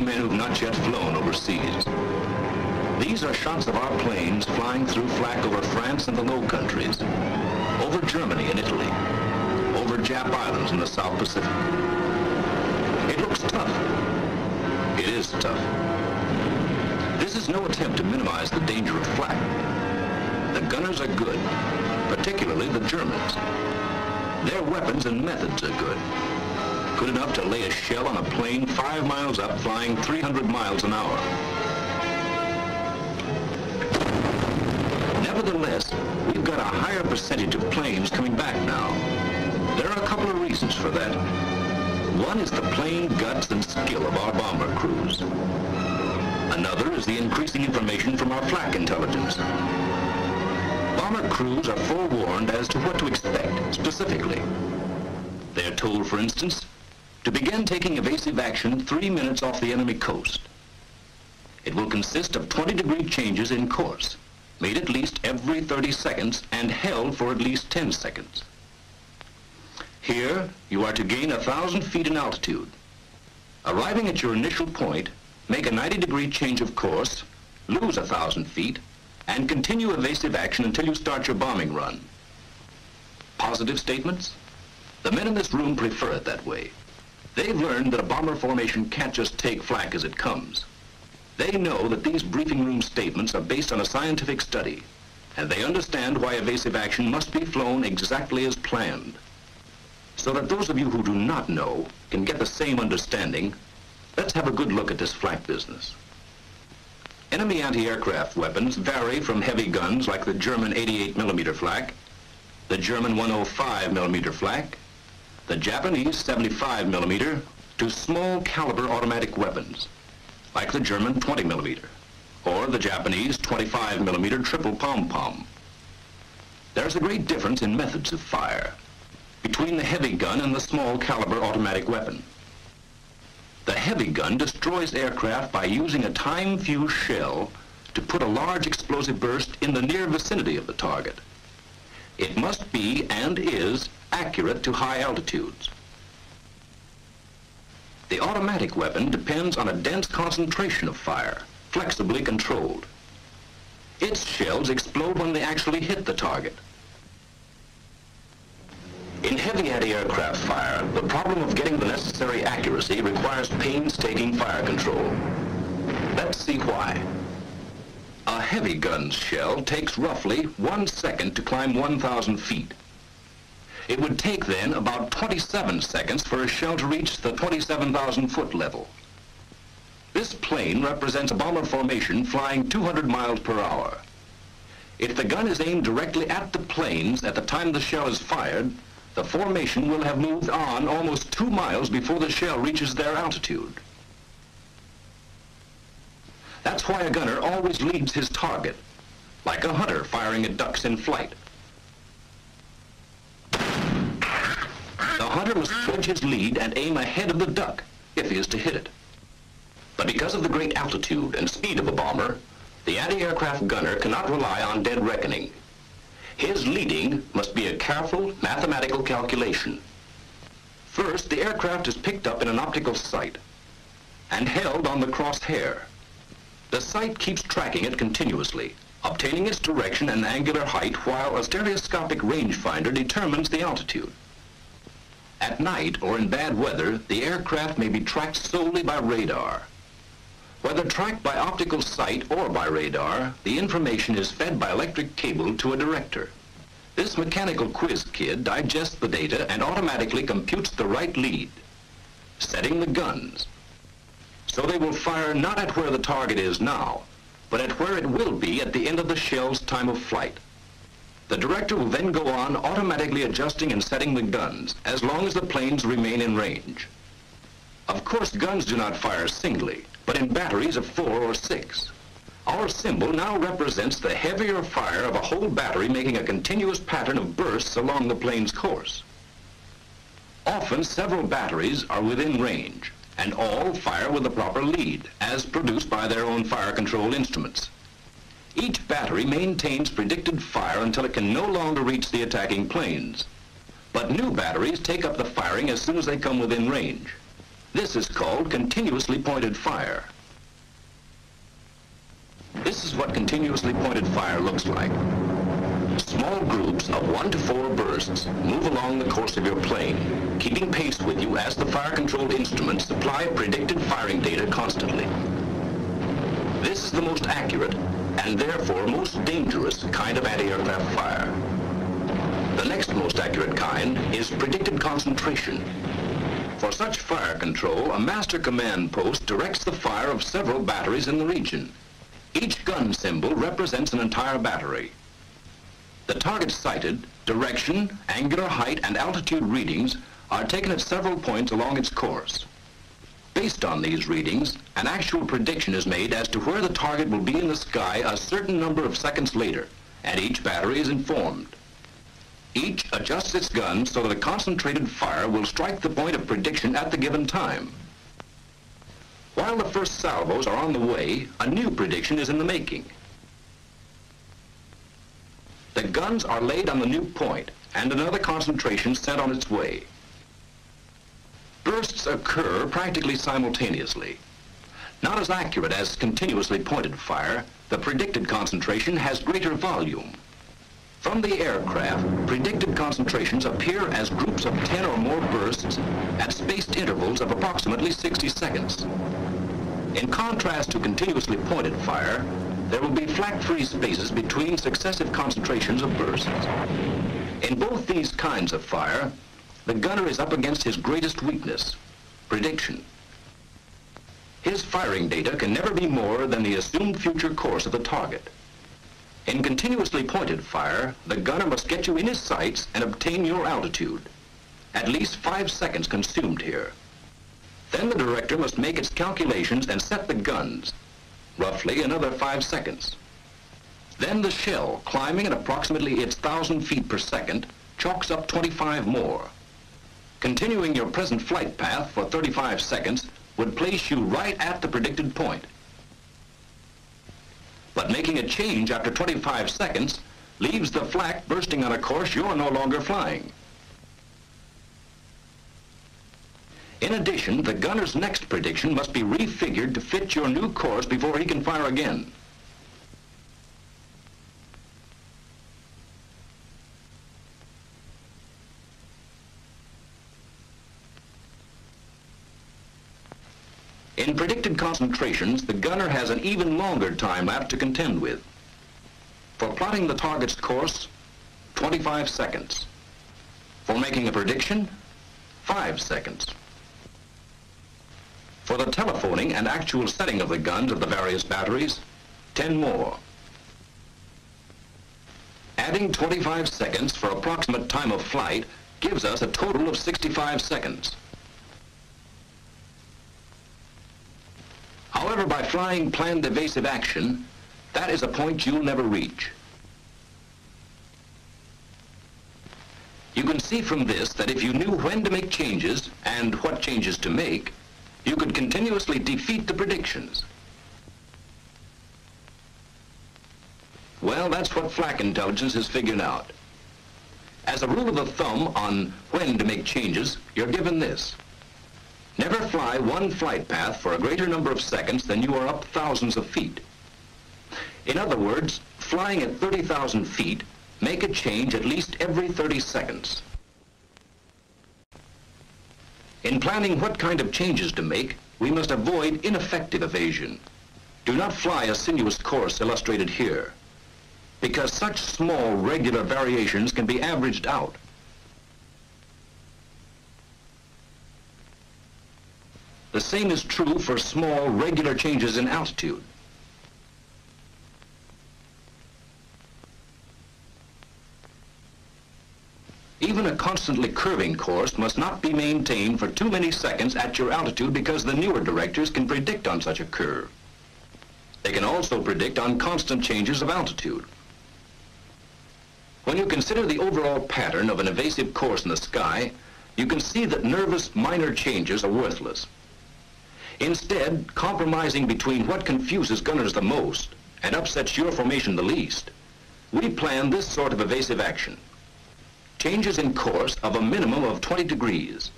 men who've not yet flown overseas. These are shots of our planes flying through Flak over France and the Low Countries, over Germany and Italy, over Jap Islands in the South Pacific. It looks tough. It is tough. This is no attempt to minimize the danger of flak. The gunners are good, particularly the Germans. Their weapons and methods are good. Good enough to lay a shell on a plane 5 miles up, flying 300 miles an hour. Nevertheless, we've got a higher percentage of planes coming back now. There are a couple of reasons for that. One is the plain guts and skill of our bomber crews. Another is the increasing information from our flak intelligence. Bomber crews are forewarned as to what to expect, specifically. They are told, for instance, to begin taking evasive action 3 minutes off the enemy coast. It will consist of 20-degree changes in course, made at least every 30 seconds and held for at least 10 seconds. Here, you are to gain 1,000 feet in altitude. Arriving at your initial point, make a 90-degree change of course, lose 1,000 feet, and continue evasive action until you start your bombing run. Positive statements? The men in this room prefer it that way. They've learned that a bomber formation can't just take flak as it comes. They know that these briefing room statements are based on a scientific study, and they understand why evasive action must be flown exactly as planned. So that those of you who do not know can get the same understanding, let's have a good look at this flak business. Enemy anti-aircraft weapons vary from heavy guns like the German 88mm flak, the German 105mm flak, the Japanese 75mm, to small caliber automatic weapons like the German 20mm or the Japanese 25mm triple pom-pom. There's a great difference in methods of fire between the heavy gun and the small caliber automatic weapon. The heavy gun destroys aircraft by using a time-fused shell to put a large explosive burst in the near vicinity of the target. It must be, and is, accurate to high altitudes. The automatic weapon depends on a dense concentration of fire, flexibly controlled. Its shells explode when they actually hit the target. In heavy anti-aircraft fire, the problem of getting the necessary accuracy requires painstaking fire control. Let's see why. A heavy gun's shell takes roughly 1 second to climb 1,000 feet. It would take then about 27 seconds for a shell to reach the 27,000-foot level. This plane represents a bomber formation flying 200 miles per hour. If the gun is aimed directly at the planes at the time the shell is fired, the formation will have moved on almost 2 miles before the shell reaches their altitude. That's why a gunner always leads his target, like a hunter firing at ducks in flight. The hunter must judge his lead and aim ahead of the duck if he is to hit it. But because of the great altitude and speed of a bomber, the anti-aircraft gunner cannot rely on dead reckoning. His leading must be a careful mathematical calculation. First, the aircraft is picked up in an optical sight and held on the crosshair. The sight keeps tracking it continuously, obtaining its direction and angular height while a stereoscopic rangefinder determines the altitude. At night or in bad weather, the aircraft may be tracked solely by radar. Whether tracked by optical sight or by radar, the information is fed by electric cable to a director. This mechanical quiz kid digests the data and automatically computes the right lead, setting the guns. So they will fire not at where the target is now, but at where it will be at the end of the shell's time of flight. The director will then go on automatically adjusting and setting the guns as long as the planes remain in range. Of course, guns do not fire singly, but in batteries of 4 or 6. Our symbol now represents the heavier fire of a whole battery making a continuous pattern of bursts along the plane's course. Often, several batteries are within range, and all fire with the proper lead, as produced by their own fire control instruments. Each battery maintains predicted fire until it can no longer reach the attacking planes. But new batteries take up the firing as soon as they come within range. This is called continuously pointed fire. This is what continuously pointed fire looks like. Small groups of 1 to 4 bursts move along the course of your plane, keeping pace with you as the fire-controlled instruments supply predicted firing data constantly. This is the most accurate and therefore most dangerous kind of anti-aircraft fire. The next most accurate kind is predicted concentration. For such fire control, a master command post directs the fire of several batteries in the region. Each gun symbol represents an entire battery. The target sighted, direction, angular height, and altitude readings are taken at several points along its course. Based on these readings, an actual prediction is made as to where the target will be in the sky a certain number of seconds later, and each battery is informed. Each adjusts its gun so that a concentrated fire will strike the point of prediction at the given time. While the first salvos are on the way, a new prediction is in the making. The guns are laid on the new point, and another concentration sent on its way. Bursts occur practically simultaneously. Not as accurate as continuously pointed fire, the predicted concentration has greater volume. From the aircraft, predicted concentrations appear as groups of 10 or more bursts at spaced intervals of approximately 60 seconds. In contrast to continuously pointed fire, there will be flak-free spaces between successive concentrations of bursts. In both these kinds of fire, the gunner is up against his greatest weakness, prediction. His firing data can never be more than the assumed future course of the target. In continuously pointed fire, the gunner must get you in his sights and obtain your altitude. At least 5 seconds consumed here. Then the director must make its calculations and set the guns. Roughly another 5 seconds. Then the shell, climbing at approximately its 1,000 feet per second, chalks up 25 more. Continuing your present flight path for 35 seconds would place you right at the predicted point. But making a change after 25 seconds leaves the flak bursting on a course you're no longer flying. In addition, the gunner's next prediction must be refigured to fit your new course before he can fire again. In predicted concentrations, the gunner has an even longer time lapse to contend with. For plotting the target's course, 25 seconds. For making a prediction, 5 seconds. For the telephoning and actual setting of the guns of the various batteries, 10 more. Adding 25 seconds for approximate time of flight gives us a total of 65 seconds. However, by flying planned evasive action, that is a point you'll never reach. You can see from this that if you knew when to make changes and what changes to make, you could continuously defeat the predictions. Well, that's what flak intelligence has figured out. As a rule of thumb on when to make changes, you're given this. Never fly one flight path for a greater number of seconds than you are up thousands of feet. In other words, flying at 30,000 feet, make a change at least every 30 seconds. In planning what kind of changes to make, we must avoid ineffective evasion. Do not fly a sinuous course illustrated here, because such small regular variations can be averaged out. The same is true for small, regular changes in altitude. Even a constantly curving course must not be maintained for too many seconds at your altitude because the newer directors can predict on such a curve. They can also predict on constant changes of altitude. When you consider the overall pattern of an evasive course in the sky, you can see that nervous minor changes are worthless. Instead, compromising between what confuses gunners the most and upsets your formation the least, we plan this sort of evasive action. Changes in course of a minimum of 20 degrees.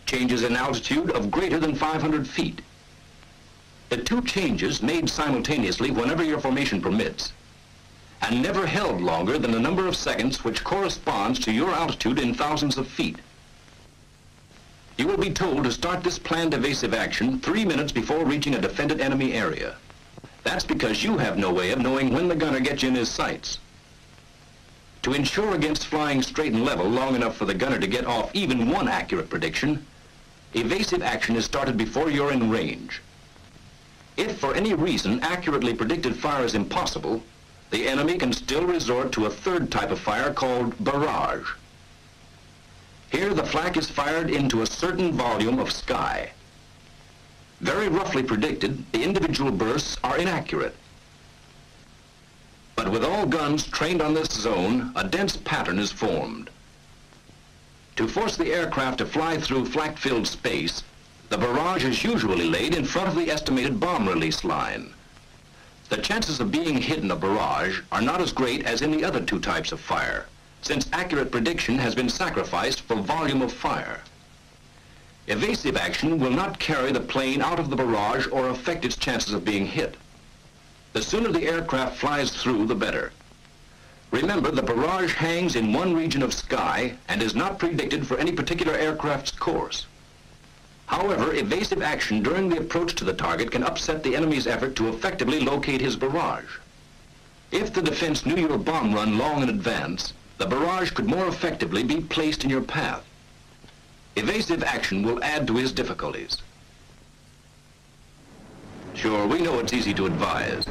changes in altitude of greater than 500 feet. The two changes made simultaneously whenever your formation permits, and never held longer than the number of seconds which corresponds to your altitude in thousands of feet. You will be told to start this planned evasive action 3 minutes before reaching a defended enemy area. That's because you have no way of knowing when the gunner gets you in his sights. To ensure against flying straight and level long enough for the gunner to get off even one accurate prediction, evasive action is started before you're in range. If for any reason accurately predicted fire is impossible, the enemy can still resort to a third type of fire called barrage. Here the flak is fired into a certain volume of sky. Very roughly predicted, the individual bursts are inaccurate. But with all guns trained on this zone, a dense pattern is formed. To force the aircraft to fly through flak-filled space, the barrage is usually laid in front of the estimated bomb release line. The chances of being hit in a barrage are not as great as in the other two types of fire, since accurate prediction has been sacrificed for volume of fire. Evasive action will not carry the plane out of the barrage or affect its chances of being hit. The sooner the aircraft flies through, the better. Remember, the barrage hangs in one region of sky and is not predicted for any particular aircraft's course. However, evasive action during the approach to the target can upset the enemy's effort to effectively locate his barrage. If the defense knew your bomb run long in advance, the barrage could more effectively be placed in your path. Evasive action will add to his difficulties. Sure, we know it's easy to advise,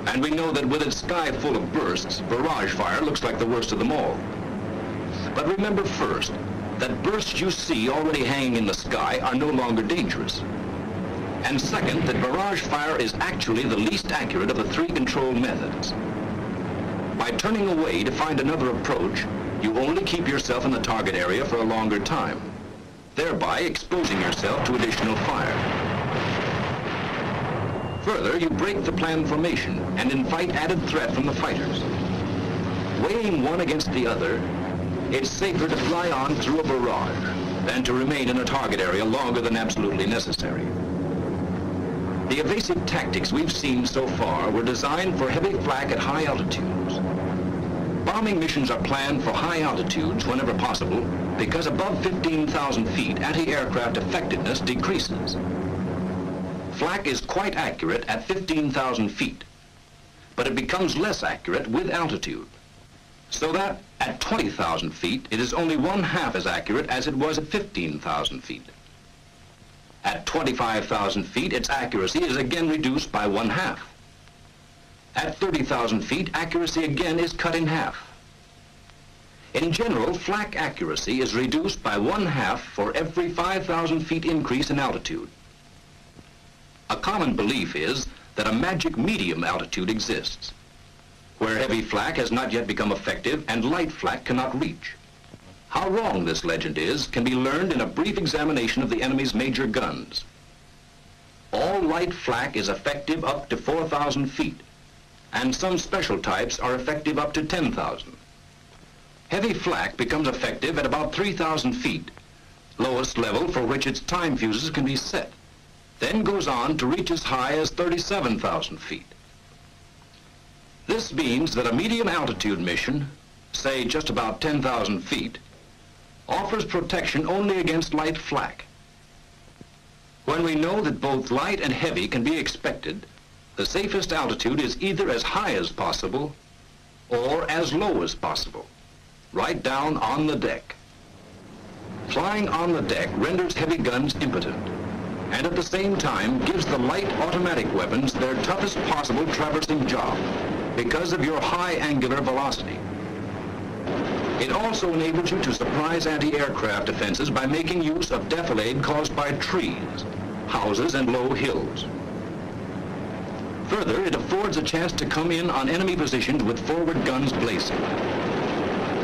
and we know that with its sky full of bursts, barrage fire looks like the worst of them all. But remember first, that bursts you see already hanging in the sky are no longer dangerous. And second, that barrage fire is actually the least accurate of the three control methods. By turning away to find another approach, you only keep yourself in the target area for a longer time, thereby exposing yourself to additional fire. Further, you break the planned formation and invite added threat from the fighters. Weighing one against the other, it's safer to fly on through a barrage than to remain in a target area longer than absolutely necessary. The evasive tactics we've seen so far were designed for heavy flak at high altitudes. Bombing missions are planned for high altitudes whenever possible because above 15,000 feet anti-aircraft effectiveness decreases. Flak is quite accurate at 15,000 feet, but it becomes less accurate with altitude, so that at 20,000 feet it is only 1/2 as accurate as it was at 15,000 feet. At 25,000 feet, its accuracy is again reduced by 1/2. At 30,000 feet, accuracy again is cut in half. In general, flak accuracy is reduced by 1/2 for every 5,000 feet increase in altitude. A common belief is that a magic medium altitude exists, where heavy flak has not yet become effective and light flak cannot reach. How wrong this legend is can be learned in a brief examination of the enemy's major guns. All light flak is effective up to 4,000 feet, and some special types are effective up to 10,000. Heavy flak becomes effective at about 3,000 feet, lowest level for which its time fuses can be set, then goes on to reach as high as 37,000 feet. This means that a medium altitude mission, say just about 10,000 feet, offers protection only against light flak. When we know that both light and heavy can be expected, the safest altitude is either as high as possible or as low as possible, right down on the deck. Flying on the deck renders heavy guns impotent, and at the same time gives the light automatic weapons their toughest possible traversing job because of your high angular velocity. It also enables you to surprise anti-aircraft defenses by making use of defilade caused by trees, houses, and low hills. Further, it affords a chance to come in on enemy positions with forward guns blazing.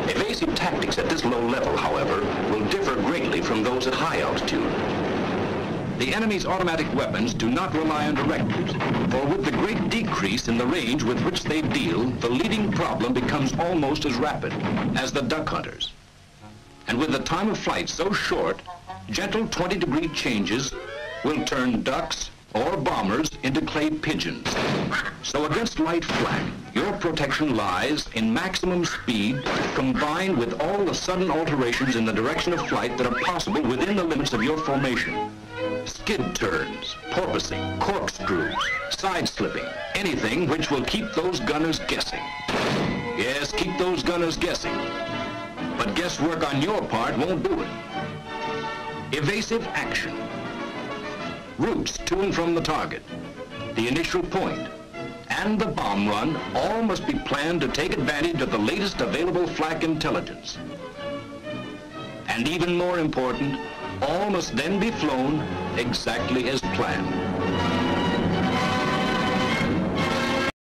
Evasive tactics at this low level, however, will differ greatly from those at high altitude. The enemy's automatic weapons do not rely on directors, for with the great decrease in the range with which they deal, the leading problem becomes almost as rapid as the duck hunters. And with the time of flight so short, Gentle 20-degree changes will turn ducks or bombers into clay pigeons. So against light flak, your protection lies in maximum speed combined with all the sudden alterations in the direction of flight that are possible within the limits of your formation. Skid turns, porpoising, corkscrews, side-slipping, anything which will keep those gunners guessing. Yes, keep those gunners guessing. But guesswork on your part won't do it. Evasive action. Routes to and from the target, the initial point, and the bomb run all must be planned to take advantage of the latest available flak intelligence. And even more important, all must then be flown exactly as planned.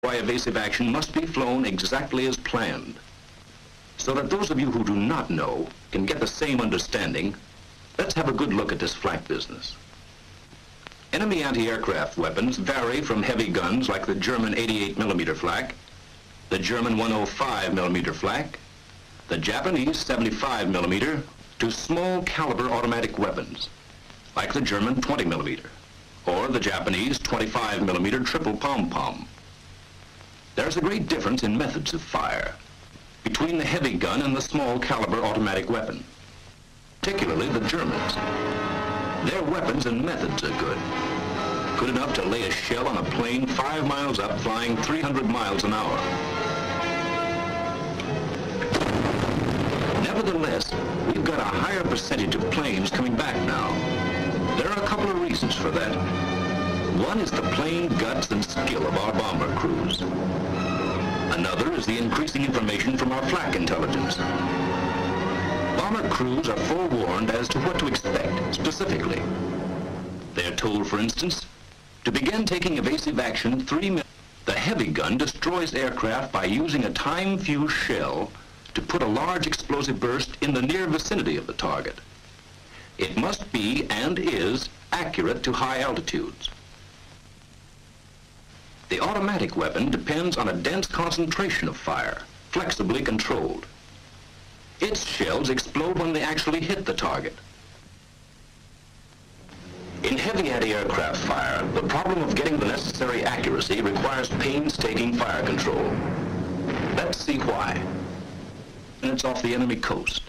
Why evasive action must be flown exactly as planned, so that those of you who do not know can get the same understanding. Let's have a good look at this flak business. Enemy anti-aircraft weapons vary from heavy guns like the German 88mm flak, the German 105mm flak, the Japanese 75mm, to small caliber automatic weapons like the German 20mm or the Japanese 25mm triple pom-pom. There's a great difference in methods of fire between the heavy gun and the small caliber automatic weapon, particularly the Germans. Their weapons and methods are good. Good enough to lay a shell on a plane 5 miles up flying 300 miles an hour. Nevertheless, we've got a higher percentage of planes coming back now. There are a couple of reasons for that. One is the plain guts and skill of our bomber crews. Another is the increasing information from our flak intelligence. Bomber crews are forewarned as to what to expect specifically. They're told, for instance, to begin taking evasive action 3 minutes. The heavy gun destroys aircraft by using a time-fused shell to put a large explosive burst in the near vicinity of the target. It must be, and is, accurate to high altitudes. The automatic weapon depends on a dense concentration of fire, flexibly controlled. Its shells explode when they actually hit the target. In heavy anti-aircraft fire, the problem of getting the necessary accuracy requires painstaking fire control. Let's see why. It's off the enemy coast.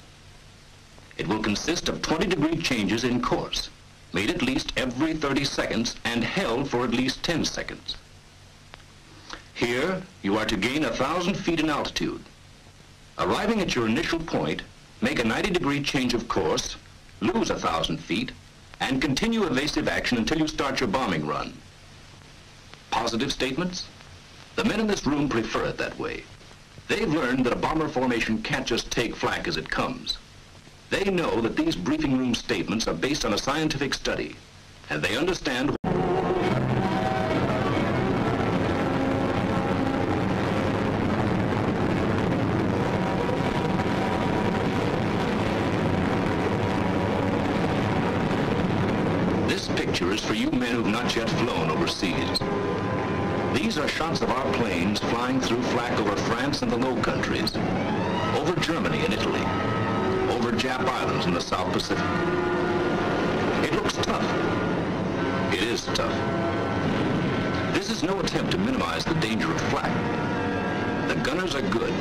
It will consist of 20-degree changes in course, made at least every 30 seconds and held for at least 10 seconds. Here, you are to gain 1,000 feet in altitude. Arriving at your initial point, make a 90-degree change of course, lose 1,000 feet, and continue evasive action until you start your bombing run. Positive statements? The men in this room prefer it that way. They've learned that a bomber formation can't just take flak as it comes. They know that these briefing room statements are based on a scientific study, and they understand is for you men who've not yet flown overseas. These are shots of our planes flying through flak over France and the Low Countries, over Germany and Italy, over Jap Islands in the South Pacific. It looks tough. It is tough. This is no attempt to minimize the danger of flak. The gunners are good.